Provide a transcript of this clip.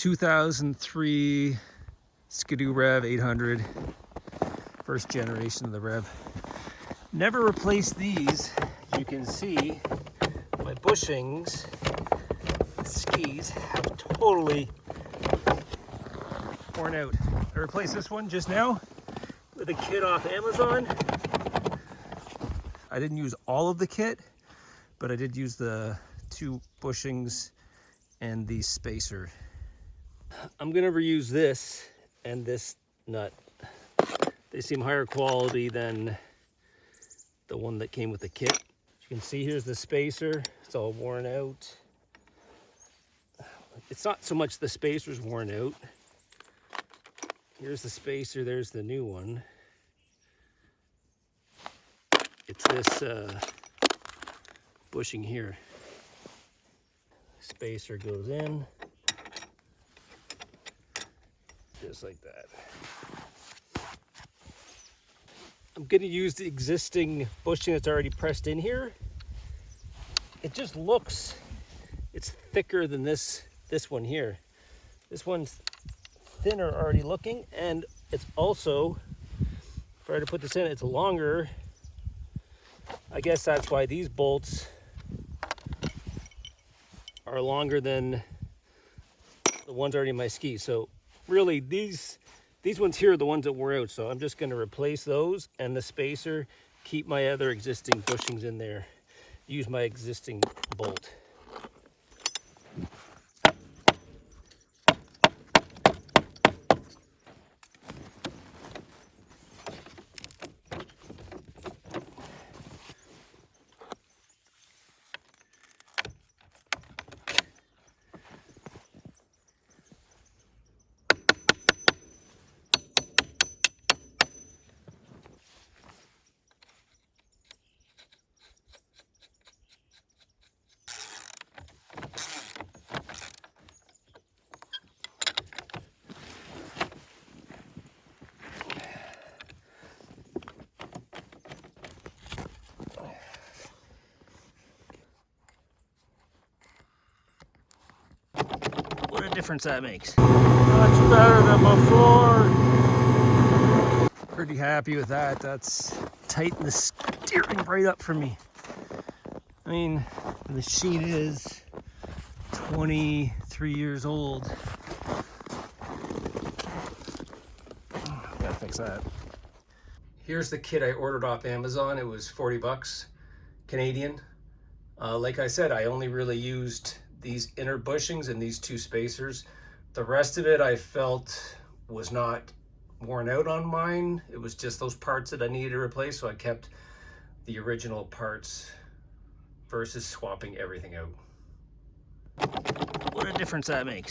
2003 Ski-Doo Rev 800, first generation of the Rev. Never replaced these. As you can see, my bushings, skis have totally worn out. I replaced this one just now with a kit off Amazon. I didn't use all of the kit, but I did use the 2 bushings and the spacer. I'm gonna reuse this and this nut. They seem higher quality than the one that came with the kit. As you can see, here's the spacer. It's all worn out. It's not so much the spacer's worn out. Here's the spacer, there's the new one. It's this bushing here. Spacer goes in, just like that. I'm gonna use the existing bushing that's already pressed in here. It just looks, it's thicker than this one here. This one's thinner already looking, and it's also, if I were to put this in, it's longer. I guess that's why these bolts are longer than the ones already in my ski. So really these ones here are the ones that wore out. So I'm just going to replace those and the spacer, keep my other existing bushings in there, use my existing bolt. What a difference that makes. Much better than before. Pretty happy with that. That's tightened the steering right up for me. I mean, the sheet is 23 years old. Gotta fix that. Here's the kit I ordered off Amazon. It was 40 bucks Canadian. Like I said, I only really used these inner bushings and these 2 spacers. The rest of it I felt was not worn out on mine. It was just those parts that I needed to replace, so I kept the original parts versus swapping everything out. What a difference that makes.